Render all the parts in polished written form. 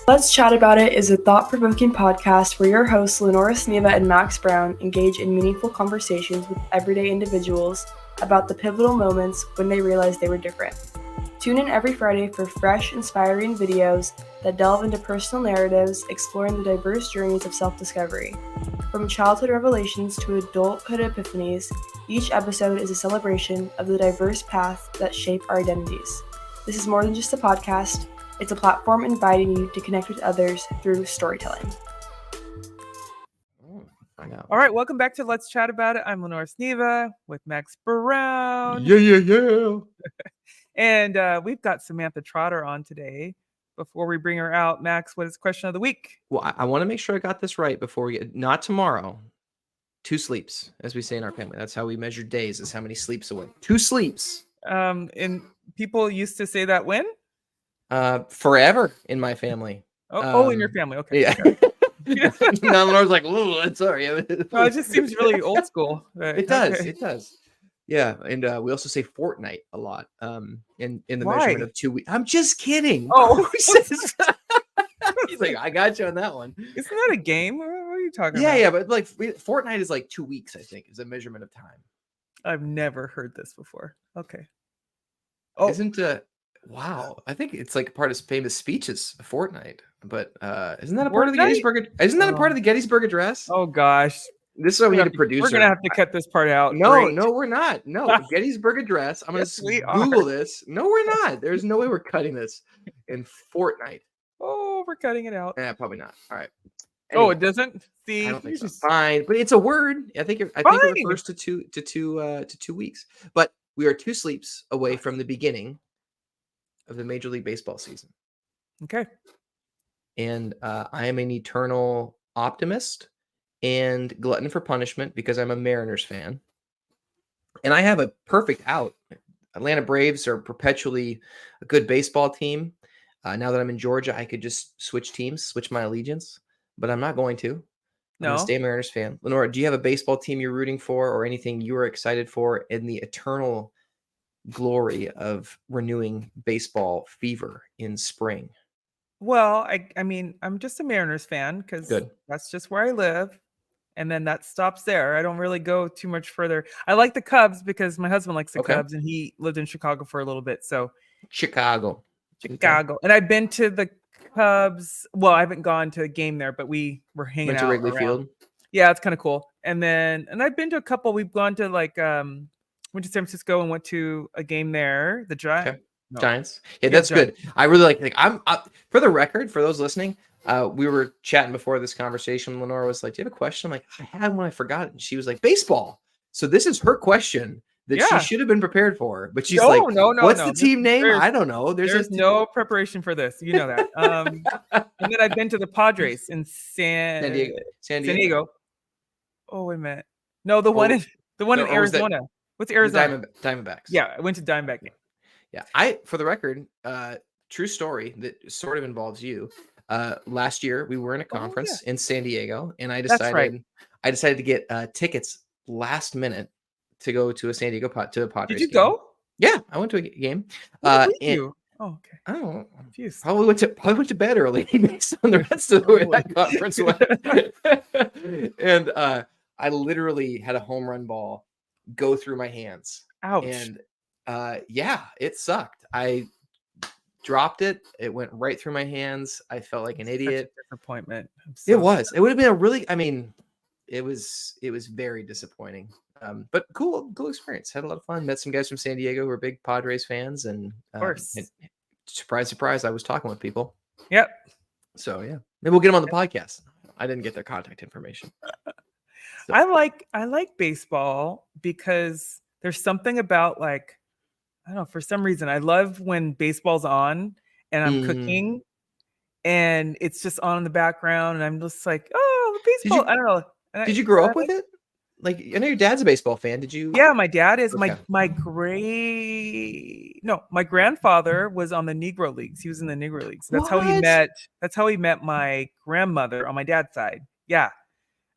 Let's Chat About It is a thought-provoking podcast where your hosts Lenora Sneva and Max Brown engage in meaningful conversations with everyday individuals about the pivotal moments when they realized they were different. Tune in every Friday for fresh, inspiring videos that delve into personal narratives exploring the diverse journeys of self-discovery. From childhood revelations to adulthood epiphanies, each episode is a celebration of the diverse paths that shape our identities. This is more than just a podcast. It's a platform inviting you to connect with others through storytelling. All right, welcome back to Let's Chat About It. I'm Lenora Sneva with Max Brown. Yeah. And we've got Samantha Trotter on today. Before we bring her out, Max, what is the question of the week? Well, I want to make sure I got this right before we get, not tomorrow. 2 sleeps, as we say in our family. That's how we measure days, is how many sleeps away. 2 sleeps. And people used to say that when? Forever in my family. In your family. Okay. Yeah. Okay. Now Lenore's like, "Ooh, I'm sorry." No, it just seems really old school. Right? It does. Okay. It does. Yeah, and we also say fortnight a lot. In the Why? measurement of 2 weeks. I'm just kidding. Oh. Who says that? He's like, I got you on that one. Isn't that a game? What are you talking Yeah, about? yeah, but like fortnight is like 2 weeks, I think, is a measurement of time. I've never heard this before. Okay. Oh, Isn't wow, I think it's like part of famous speeches, a fortnight. But isn't that a part of the Fortnight? Gettysburg? Isn't that a part of the Gettysburg Address? oh gosh. This is why we need a producer. We're gonna have to cut this part out. No, Great. no, we're not. No, Gettysburg Address. I'm Yes, gonna we Google are. this. No, we're not. There's no way we're cutting this in fortnight. Oh, we're cutting it out. Probably not. All right. Oh, Anyway, it doesn't. See, I don't think you so. just- Fine, but it's a word. I think it Fine. refers to two weeks. But we are 2 sleeps away from the beginning of the Major League Baseball season. Okay. And I am an eternal optimist and glutton for punishment because I'm a Mariners fan. And I have a perfect out. Atlanta Braves are perpetually a good baseball team. Now that I'm in Georgia, I could just switch teams, switch my allegiance, but I'm not going to. I'm No. going to stay a Mariners fan. Lenora, do you have a baseball team you're rooting for or anything you are excited for in the eternal glory of renewing baseball fever in spring? Well, I mean, I'm just a Mariners fan because Good. that's just where I live. And then that stops there. I don't really go too much further. I like the Cubs because my husband likes the Okay. Cubs and he lived in Chicago for a little bit. So Chicago. Chicago. And I've been to the Cubs. Well, I haven't gone to a game there, but we were hanging Went out to Wrigley around. Field. Yeah, it's kind of cool. And I've been to a couple. We've gone to went to San Francisco and went to a game there. The Giants. Okay. No. Giants. Yeah, that's Giants. good. I really like I'm for the record, for those listening, we were chatting before this conversation. Lenora was like, "Do you have a question?" I'm like, "I had one, I forgot." And she was like, "Baseball." So this is her question that Yeah. she should have been prepared for. But she's No, like, no. "What's the team name?" There's- I don't know. There's no preparation for this. You know that. And then I've been to the Padres in San Diego. Oh, wait a minute. No, the one in Arizona. What's Arizona? Diamondbacks. Yeah, I went to Diamondback game. Yeah, for the record, true story that sort of involves you. Last year we were in a conference in San Diego, and I decided to get tickets last minute to go to a San Diego to a Padres. Did you game. go? Yeah, I went to a game. Where were you? Oh, okay. I don't know. Confused. Probably went to bed early based on the rest of the way that conference went. And I literally had a home run ball go through my hands. Ouch. And yeah, it sucked. I dropped it. It went right through my hands. I felt like an idiot. Such a disappointment. It was. It would have been a really. I mean, it was very disappointing. But cool experience. Had a lot of fun. Met some guys from San Diego who are big Padres fans, and of course. And surprise, I was talking with people. Yep. So yeah, maybe we'll get them on the podcast. I didn't get their contact information. So. I like baseball because there's something about I don't know, for some reason I love when baseball's on and I'm cooking and it's just on in the background and I'm just like, oh, the baseball. I don't know. Did you grow up with it? Like, I know your dad's a baseball fan. Did you? Yeah, my dad is. Okay. My grandfather was on the Negro Leagues. He was in the Negro Leagues. That's how he met. That's how he met my grandmother on my dad's side. Yeah,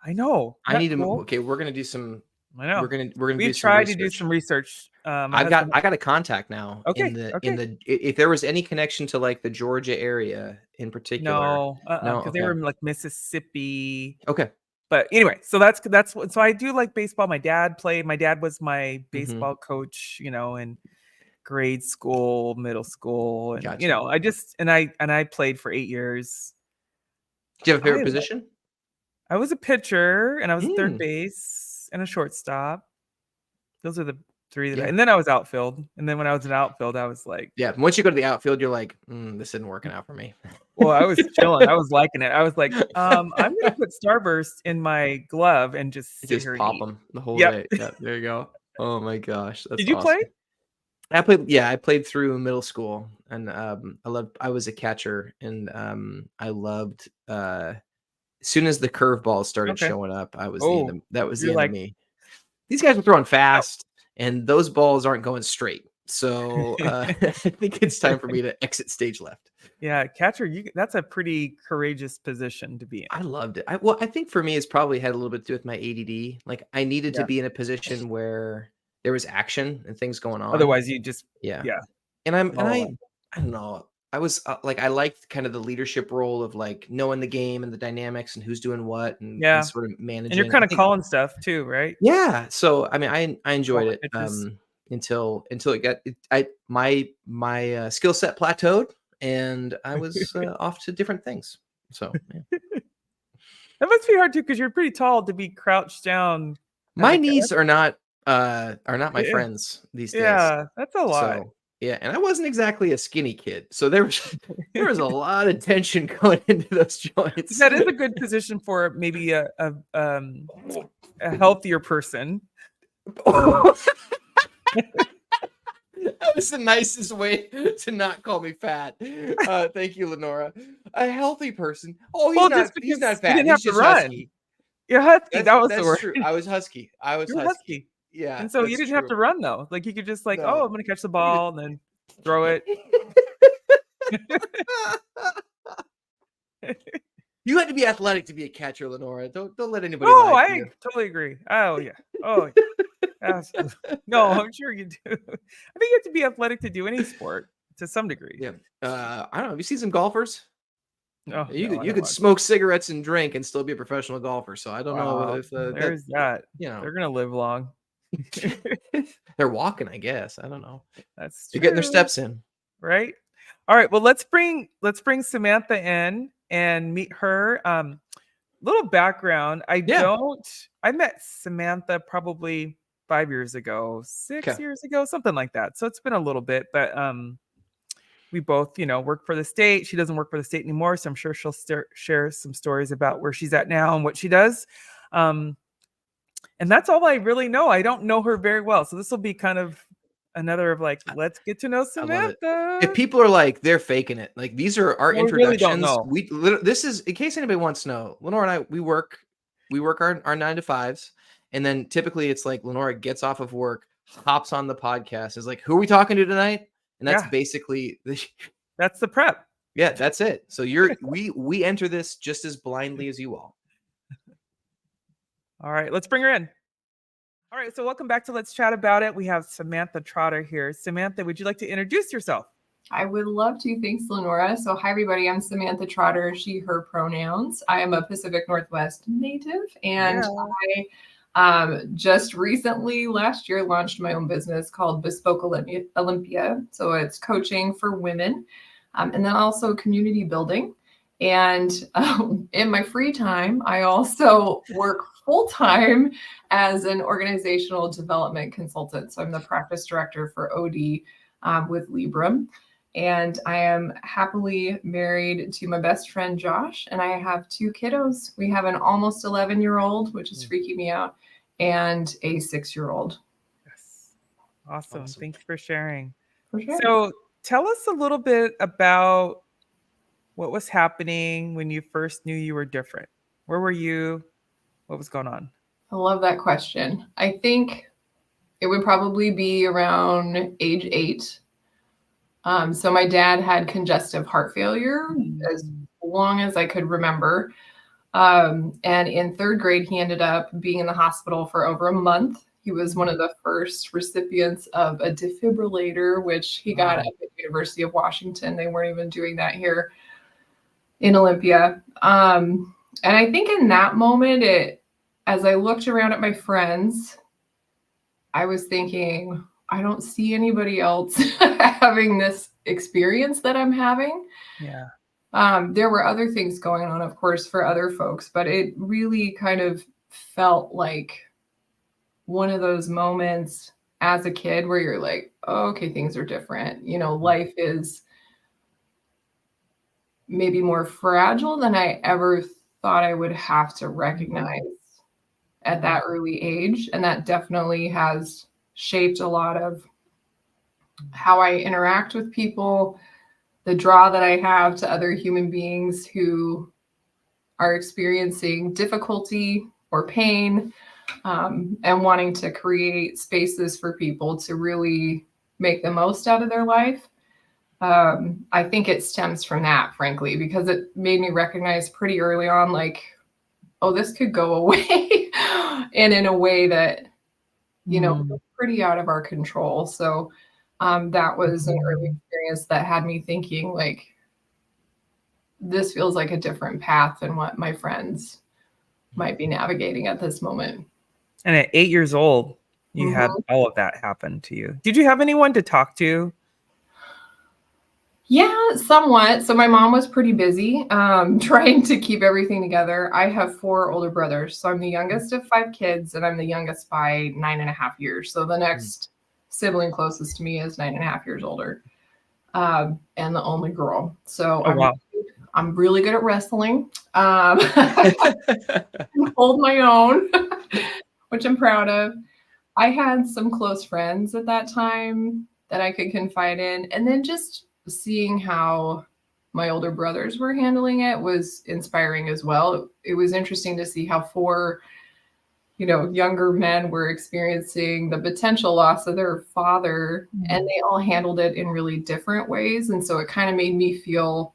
I know. I need to. Okay, we're gonna do some I know. We're gonna We've do some tried to do research. some research. I got a contact now Okay. if there was any connection to like the Georgia area in particular. No, No, because they were okay. in like Mississippi. Okay. But anyway, so that's what. So I do like baseball. My dad played. My dad was my baseball coach. In grade school, middle school, and Gotcha. I played for 8 years. Do you have a favorite position? I was a pitcher, and I was third Mm. base and a shortstop. Those are the three that Yeah. and then I was outfield. And then when I was in outfield, I was like, Yeah. Once you go to the outfield, you're like, this isn't working out for me. well, I was chilling. I was liking it. I was like, I'm gonna put Starburst in my glove and just sit here and pop eat. them the whole Yep. day. Yeah, there you go. Oh my gosh, that's Did you awesome. play? I played through middle school, and I was a catcher, and I loved as soon as the curveballs started Okay. showing up, I was Oh, that was the you're end like, of me. These guys were throwing fast, and those balls aren't going straight. So I think it's time for me to exit stage left. yeah, catcher. That's a pretty courageous position to be in. I loved it. I think for me, it's probably had a little bit to do with my ADD. Like I needed to be in a position where there was action and things going on. Otherwise, you just Yeah. yeah. And I Oh, don't know. I was like, I liked kind of the leadership role of like knowing the game and the dynamics and who's doing what and yeah. sort of managing. And you're kind I of think- calling stuff too, right? Yeah. So I mean, I enjoyed Calling it pitches. until it got my skill set plateaued and I was off to different things. So yeah. That must be hard too, because you're pretty tall to be crouched down. My knees are not my friends these days. Yeah, that's a lot. So yeah, and I wasn't exactly a skinny kid, so there was a lot of tension going into those joints. That is a good position for maybe a healthier person. That was the nicest way to not call me fat. Thank you, Lenora. A healthy person. Oh, he's not fat. You didn't He's have to just run. husky. You're husky. That was the That's word. true. I was husky. You're husky. Yeah. And so you that's didn't have to true. run though. Like you could just like, No. oh, I'm gonna catch the ball and then throw it. You had to be athletic to be a catcher, Lenora. Don't let anybody. Oh, lie to I you. totally agree. Oh yeah. Oh yeah. No, I'm sure you do. I think you have to be athletic to do any sport to some degree. Yeah. I don't know. Have you seen some golfers? Oh, You could smoke cigarettes and drink and still be a professional golfer. So I don't know if there's that. You They're gonna live long. They're walking, I guess. I don't know. That's They're getting their true. steps in. Right. All right. Well, let's bring Samantha in and meet her. Little background. I met Samantha probably 5 years ago, 6 years ago, something like that. So it's been a little bit, but we both, work for the state. She doesn't work for the state anymore, so I'm sure she'll share some stories about where she's at now and what she does. And that's all I really know. I don't know her very well, so this will be kind of another of like, let's get to know Samantha. If people are like, they're faking it, like these are our introductions. Really don't know. This is, in case anybody wants to know, Lenora and I, we work our 9 to 5s, and then typically it's like Lenora gets off of work, hops on the podcast, is like, who are we talking to tonight? And that's basically that's the prep. Yeah, that's it. So we enter this just as blindly as you all. All right, let's bring her in. All right, so welcome back to Let's Chat About It. We have Samantha Trotter here. Samantha, would you like to introduce yourself? I would love to. Thanks, Lenora. So hi, everybody. I'm Samantha Trotter, she, her pronouns. I am a Pacific Northwest native, and I just recently, last year, launched my own business called Bespoke Olympia. So it's coaching for women, and then also community building. And in my free time, I also work full-time as an organizational development consultant. So I'm the practice director for OD with Libram. And I am happily married to my best friend, Josh, and I have 2 kiddos. We have an almost 11-year-old, which is freaking me out, and a 6-year-old. Yes. Awesome. Thank you for sharing. For sure. So tell us a little bit about what was happening when you first knew you were different. Where were you? What was going on? I love that question. I think it would probably be around age 8. So my dad had congestive heart failure as long as I could remember. And in third grade, he ended up being in the hospital for over a month. He was one of the first recipients of a defibrillator, which he got at the University of Washington. They weren't even doing that here in Olympia. And I think in that moment, as I looked around at my friends, I was thinking, I don't see anybody else having this experience that I'm having. Yeah. There were other things going on, of course, for other folks, but it really kind of felt like one of those moments as a kid where you're like, oh, okay, things are different. Life is maybe more fragile than I ever thought I would have to recognize at that early age. And that definitely has shaped a lot of how I interact with people, the draw that I have to other human beings who are experiencing difficulty or pain, and wanting to create spaces for people to really make the most out of their life. I think it stems from that, frankly, because it made me recognize pretty early on, like, oh, this could go away and in a way that, was pretty out of our control. So that was an early experience that had me thinking, like, this feels like a different path than what my friends might be navigating at this moment. And at 8 years old, you had all of that happen to you. Did you have anyone to talk to? Yeah, somewhat. So my mom was pretty busy trying to keep everything together. I have 4 older brothers. So I'm the youngest of 5 kids, and I'm the youngest by 9.5 years. So the next sibling closest to me is 9.5 years older, and the only girl. So I'm really good at wrestling. I can hold my own, which I'm proud of. I had some close friends at that time that I could confide in. And then just seeing how my older brothers were handling it was inspiring as well. It was interesting to see how 4, younger men were experiencing the potential loss of their father, and they all handled it in really different ways. And so it kind of made me feel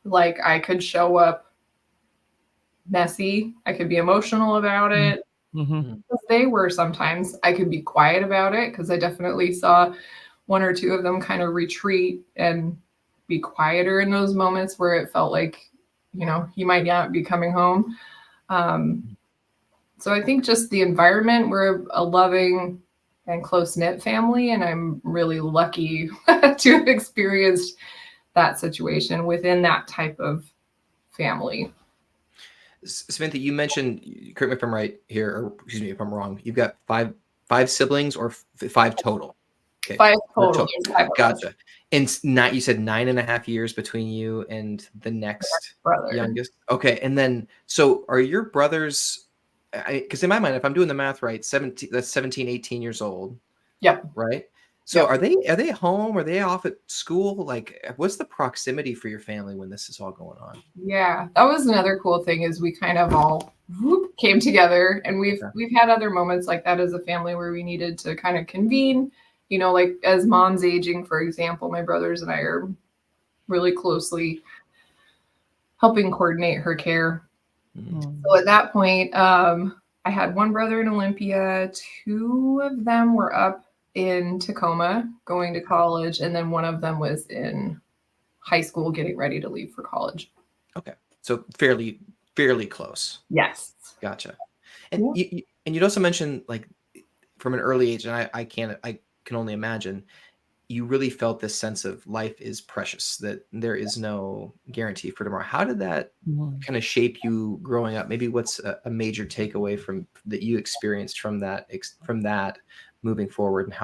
like I could show up messy. I could be emotional about it. Because they were sometimes. I could be quiet about it because I definitely saw 1 or 2 of them kind of retreat and be quieter in those moments where it felt like, he might not be coming home. So I think just the environment, we're a loving and close-knit family, and I'm really lucky to have experienced that situation within that type of family. Samantha, you mentioned, correct me if I'm right here, or excuse me if I'm wrong, you've got five siblings or 5 total? Okay. 5 total. Gotcha. And you said 9.5 years between you and the next youngest. Okay. And then, so are your brothers, because in my mind, if I'm doing the math right, 17, 18 years old. Yep. Right. So are they home? Are they off at school? Like, what's the proximity for your family when this is all going on? Yeah, that was another cool thing, is we kind of all came together, and we've had other moments like that as a family where we needed to kind of convene, like as mom's aging, for example, my brothers and I are really closely helping coordinate her care. So at that point, I had 1 brother in Olympia, 2 of them were up in Tacoma going to college, and then 1 of them was in high school getting ready to leave for college. Okay. So fairly close. Yes. Gotcha. And you'd also mentioned, like, from an early age, and I can only imagine, you really felt this sense of life is precious, that there is no guarantee for tomorrow. How did that kind of shape you growing up? Maybe what's a major takeaway from that you experienced from that moving forward, and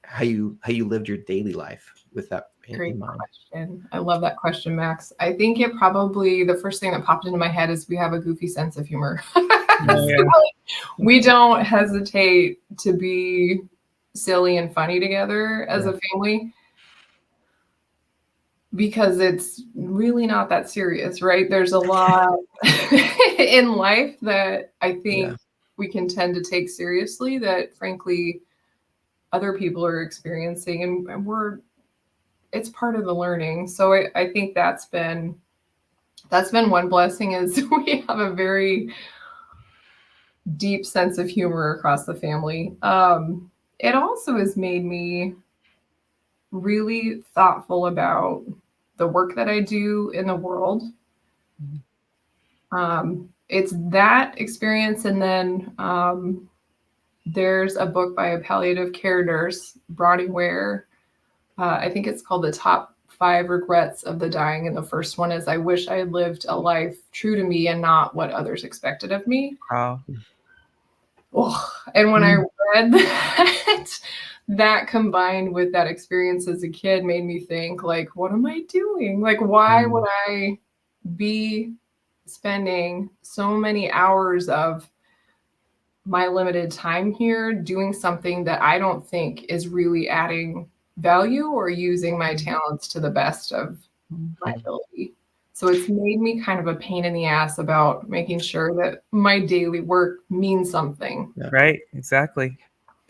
how you lived your daily life with that in mind? Question. I love that question, Max. I think it probably, the first thing that popped into my head is we have a goofy sense of humor. We don't hesitate to be silly and funny together as a family, because it's really not that serious, right? There's a lot in life that I think we can tend to take seriously that, frankly, other people are experiencing, and it's part of the learning. So I think that's been that's been one blessing, is we have a very deep sense of humor across the family. It also has made me really thoughtful about the work that I do in the world. It's that experience. And then there's a book by a palliative care nurse, Bronnie Ware. I think it's called The Top 5 Regrets of the Dying. And the first one is, I wish I had lived a life true to me and not what others expected of me. Wow. Oh, and when I read that combined with that experience as a kid made me think, like, what am I doing? Like, why would I be spending so many hours of my limited time here doing something that I don't think is really adding value or using my talents to the best of my ability? So it's made me kind of a pain in the ass about making sure that my daily work means something. Yeah. Right. Exactly.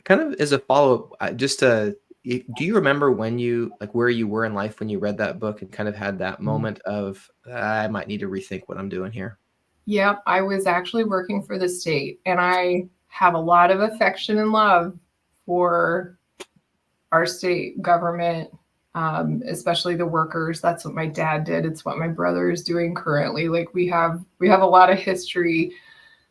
Kind of as a follow-up, do you remember when you, like, where you were in life when you read that book and kind of had that moment of, I might need to rethink what I'm doing here? Yep. I was actually working for the state, and I have a lot of affection and love for our state government, especially the workers. That's what my dad did. It's what my brother is doing currently. Like, we have a lot of history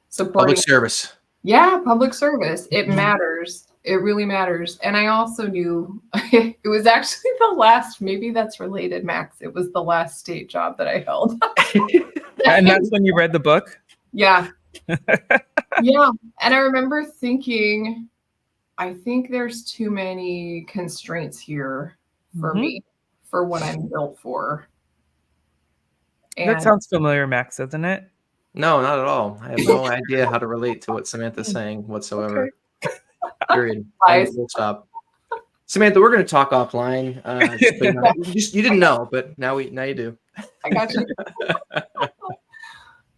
supporting Public service. Yeah, public service. It matters. It really matters. And I also knew it was actually the last, maybe that's related, Max. It was the last state job that I held. And that's when you read the book? Yeah. Yeah. And I remember thinking, I think there's too many constraints here for me, for what I'm built for. And that sounds familiar, Max, doesn't it? No, not at all. I have no idea how to relate to what Samantha's saying whatsoever. Okay. Period. We'll stop. Samantha, we're going to talk offline. You didn't know, but now you do. I got you.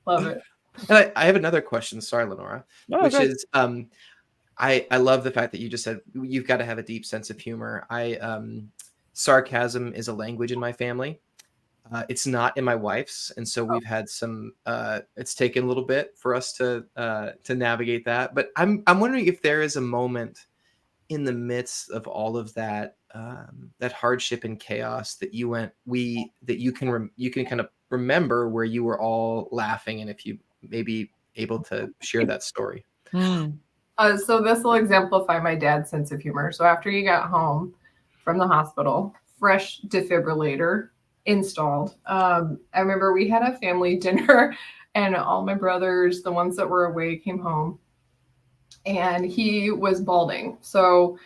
Love it. And I have another question. Sorry, Lenora, which is, I love the fact that you just said you've got to have a deep sense of humor. Sarcasm is a language in my family. It's not in my wife's, and so we've had some. It's taken a little bit for us to navigate that. But I'm wondering if there is a moment in the midst of all of that that hardship and chaos that you can kind of remember where you were all laughing, and if you may be able to share that story. So this will exemplify my dad's sense of humor. So after he got home from the hospital, fresh defibrillator installed. I remember we had a family dinner, and all my brothers, the ones that were away, came home, and he was balding. So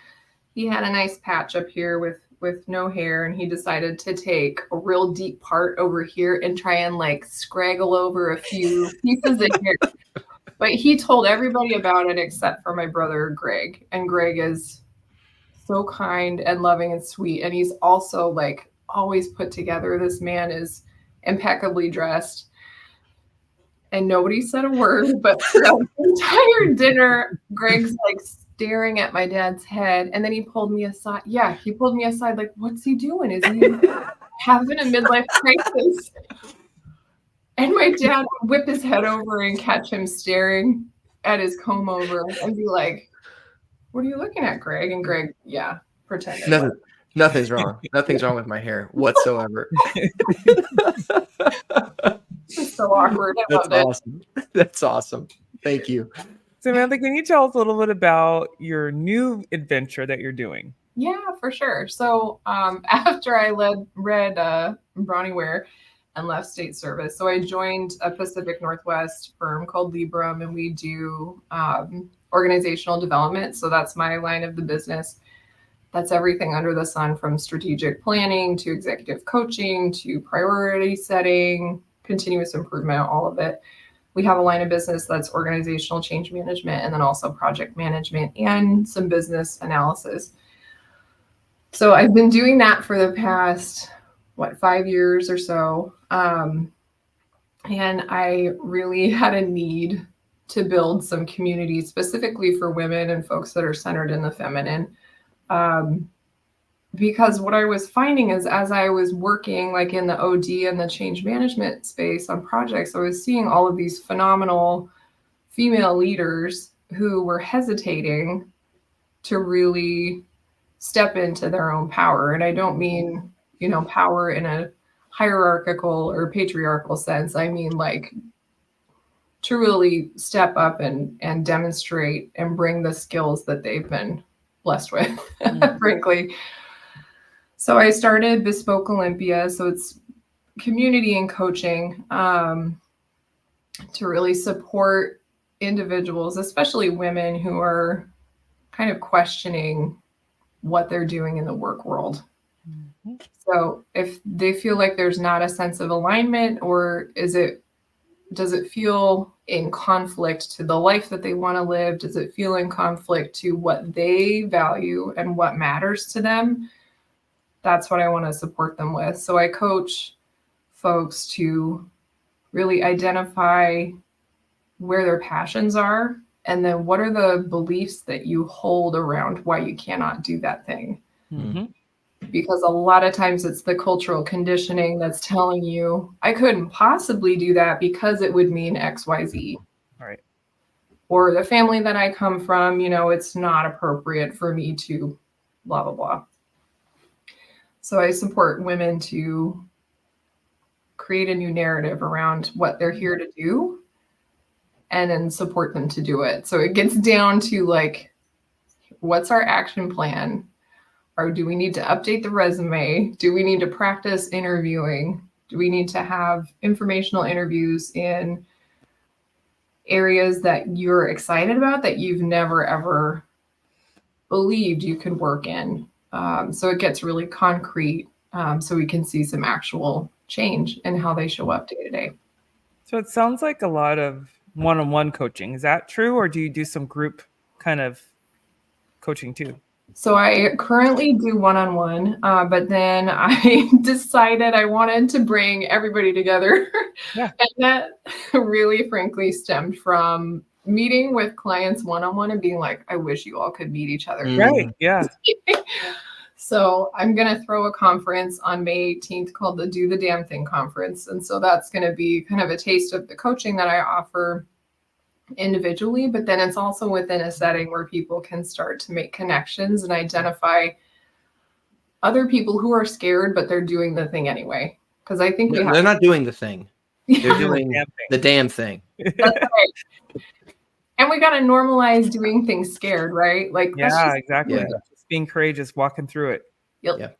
he had a nice patch up here with no hair, and he decided to take a real deep part over here and try and like scraggle over a few pieces of hair. But he told everybody about it except for my brother Greg, and Greg is so kind and loving and sweet, and he's also like always put together. This man is impeccably dressed, and nobody said a word, but the entire dinner, Greg's like staring at my dad's head, and then he pulled me aside. Yeah, he pulled me aside, like, what's he doing? Is he having a midlife crisis? And my dad would whip his head over and catch him staring at his comb over and be like, what are you looking at, Greg? And Greg, yeah, pretended. Nothing's wrong. Nothing's wrong with my hair whatsoever. It's so awkward. I loved it. That's awesome. Thank you. Samantha, can you tell us a little bit about your new adventure that you're doing? Yeah, for sure. So after I read Bronnie Ware and left state service, so I joined a Pacific Northwest firm called Libram, and we do organizational development. So that's my line of the business. That's everything under the sun, from strategic planning to executive coaching to priority setting, continuous improvement, all of it. We have a line of business that's organizational change management, and then also project management and some business analysis. So I've been doing that for the past, 5 years or so. And I really had a need to build some community specifically for women and folks that are centered in the feminine. because what I was finding is as I was working like in the OD and the change management space on projects, I was seeing all of these phenomenal female leaders who were hesitating to really step into their own power. And I don't mean, power in a hierarchical or patriarchal sense. I mean, like, to really step up and demonstrate and bring the skills that they've been blessed with, frankly. So I started Bespoke Olympia. So it's community and coaching to really support individuals, especially women who are kind of questioning what they're doing in the work world. Mm-hmm. So if they feel like there's not a sense of alignment, or does it feel in conflict to the life that they want to live? Does it feel in conflict to what they value and what matters to them? That's what I want to support them with. So I coach folks to really identify where their passions are, and then what are the beliefs that you hold around why you cannot do that thing. Mm-hmm. Because a lot of times it's the cultural conditioning that's telling you, I couldn't possibly do that because it would mean XYZ. Right. Or the family that I come from, it's not appropriate for me to blah, blah, blah. So I support women to create a new narrative around what they're here to do, and then support them to do it. So it gets down to like, what's our action plan? Or do we need to update the resume? Do we need to practice interviewing? Do we need to have informational interviews in areas that you're excited about that you've never, ever believed you could work in? So it gets really concrete, so we can see some actual change in how they show up day to day. So it sounds like a lot of one-on-one coaching. Is that true? Or do you do some group kind of coaching too? So I currently do one-on-one, but then I decided I wanted to bring everybody together. Yeah. And that really, frankly, stemmed from meeting with clients one-on-one and being like, I wish you all could meet each other. Right. Yeah. So I'm going to throw a conference on May 18th called the Do the Damn Thing Conference. And so that's going to be kind of a taste of the coaching that I offer individually, but then it's also within a setting where people can start to make connections and identify other people who are scared, but they're doing the thing anyway. Because I think they're not doing the thing. They're doing the damn thing. That's right. And we got to normalize doing things scared, right? Like, yeah, exactly. Yeah. Just being courageous, walking through it. Yep.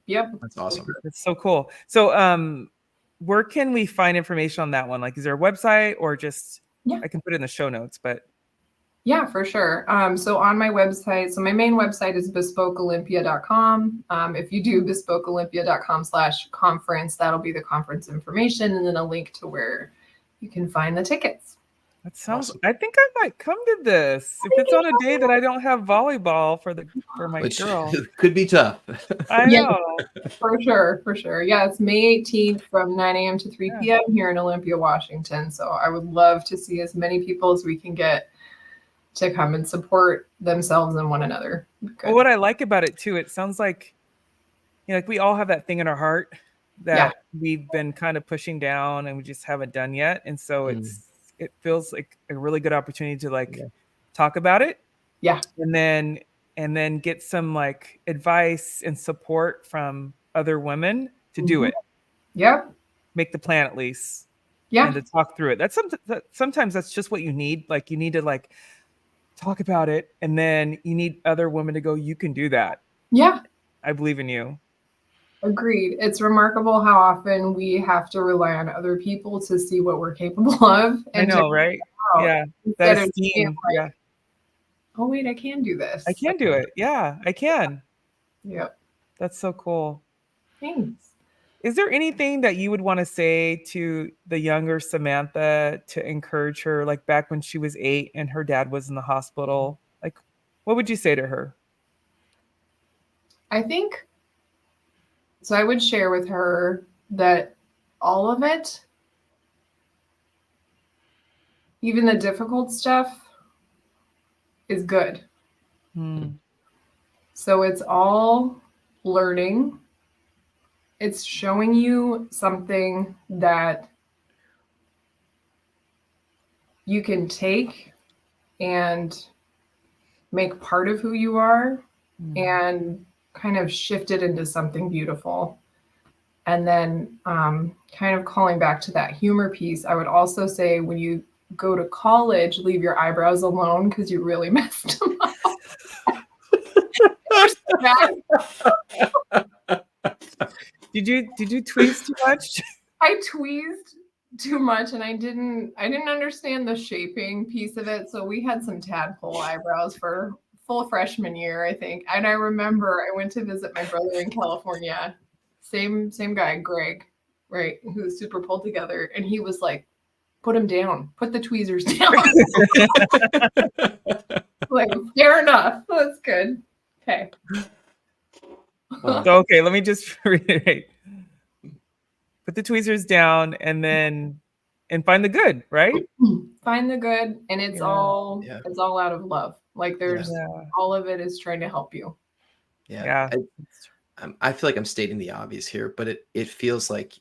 That's awesome. That's so cool. So, where can we find information on that one? Like, is there a website, or just, I can put it in the show notes, but. Yeah, for sure. So on my website, so my main website is bespokeolympia.com. If you do bespokeolympia.com/conference, that'll be the conference information, and then a link to where you can find the tickets. That sounds awesome. I think I might come to this if it's on a day that I don't have volleyball for my girl. Could be tough. I know. For sure. Yeah, it's May 18th from 9 a.m. to 3 p.m. here in Olympia, Washington. So I would love to see as many people as we can get to come and support themselves and one another. Well, what I like about it too, it sounds like, like we all have that thing in our heart that we've been kind of pushing down and we just haven't done yet. And so it feels like a really good opportunity to talk about it. Yeah. And then get some like advice and support from other women to do it. Yep. Make the plan at least. Yeah. And to talk through it. Sometimes that's just what you need. Like you need to talk about it, and then you need other women to go, you can do that. Yeah. I believe in you. Agreed. It's remarkable how often we have to rely on other people to see what we're capable of. And I know, right? Yeah. That esteem. Yeah. Oh, wait, I can do this. I can do it. Yeah, I can. Yep. That's so cool. Thanks. Is there anything that you would want to say to the younger Samantha to encourage her, like back when she was 8 and her dad was in the hospital? Like, what would you say to her? I think, so I would share with her that all of it, even the difficult stuff, is good. So it's all learning. It's showing you something that you can take and make part of who you are and kind of shift it into something beautiful. And then kind of calling back to that humor piece, I would also say when you go to college, leave your eyebrows alone because you really messed them up. Did you tweeze too much? I tweezed too much, and I didn't understand the shaping piece of it. So we had some tadpole eyebrows for full freshman year, I think. And I remember I went to visit my brother in California. Same guy, Greg, right, who's super pulled together, and he was like, "Put him down. Put the tweezers down." Like, fair enough. That's good. Okay. So, okay, let me just reiterate. Put the tweezers down and find the good, right? Find the good, and it's all out of love. Like there's all of it is trying to help you. Yeah. I feel like I'm stating the obvious here, but it feels like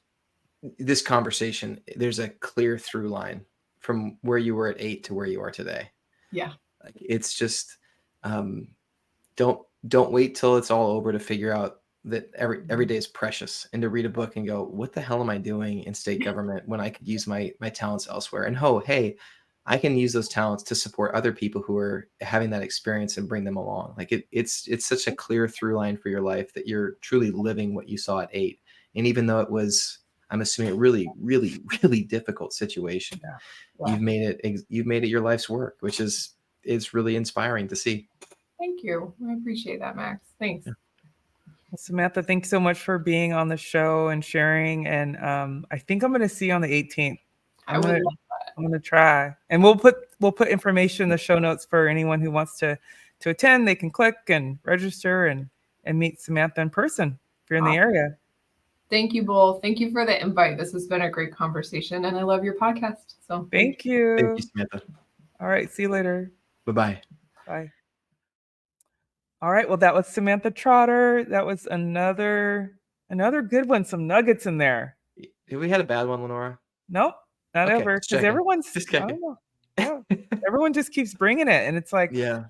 this conversation, there's a clear through line from where you were at 8 to where you are today. Yeah. Like, it's just don't wait till it's all over to figure out that every day is precious, and to read a book and go, what the hell am I doing in state government when I could use my talents elsewhere? And hey, I can use those talents to support other people who are having that experience and bring them along. Like it's such a clear through line for your life that you're truly living what you saw at 8. And even though it was, I'm assuming, a really, really, really difficult situation, you've made it your life's work, which is really inspiring to see. Thank you. I appreciate that, Max. Thanks. Well, Samantha, thanks so much for being on the show and sharing. And I think I'm going to see you on the 18th. I'm going to try, and we'll put information in the show notes for anyone who wants to attend. They can click and register and meet Samantha in person if you're in the area. Thank you both. Thank you for the invite. This has been a great conversation, and I love your podcast. So thank you. Thank you, Samantha. All right. See you later. Bye-bye. Bye. All right. Well, that was Samantha Trotter. That was another good one. Some nuggets in there. We had a bad one, Lenora? Nope. Not ever. Because everyone's just checking. Yeah. Everyone just keeps bringing it. And it's like, yeah.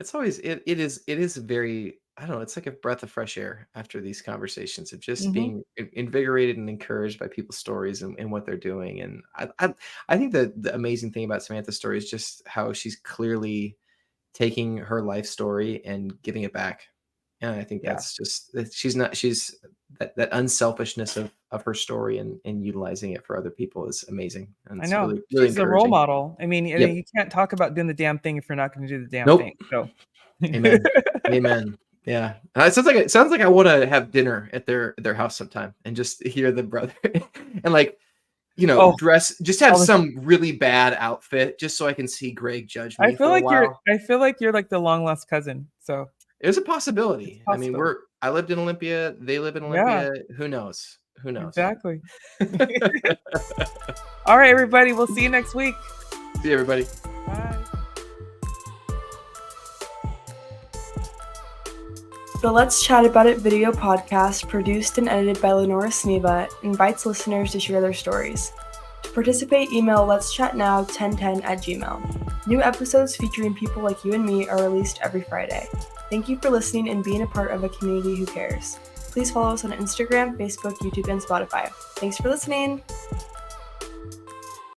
It's always, it is very, I don't know, it's like a breath of fresh air after these conversations of just being invigorated and encouraged by people's stories and what they're doing. And I think the amazing thing about Samantha's story is just how she's clearly taking her life story and giving it back. And I think that's just, she's that unselfishness of her story and utilizing it for other people is amazing. And I know. Really, really she's a role model. I mean, you can't talk about doing the damn thing if you're not going to do the damn thing. So Amen. Amen. Yeah. It sounds like I want to have dinner at their house sometime and just hear the brother and like, dress, just have some really bad outfit just so I can see Greg judge me. I feel like you're like the long lost cousin. So there's a possibility. I mean, I lived in Olympia. They live in Olympia. Yeah. Who knows? Exactly. All right, everybody. We'll see you next week. See you, everybody. Bye. The Let's Chat About It video podcast, produced and edited by Lenora Sneva, invites listeners to share their stories. To participate, email letschatnow1010@gmail. New episodes featuring people like you and me are released every Friday. Thank you for listening and being a part of a community who cares. Please follow us on Instagram, Facebook, YouTube, and Spotify. Thanks for listening!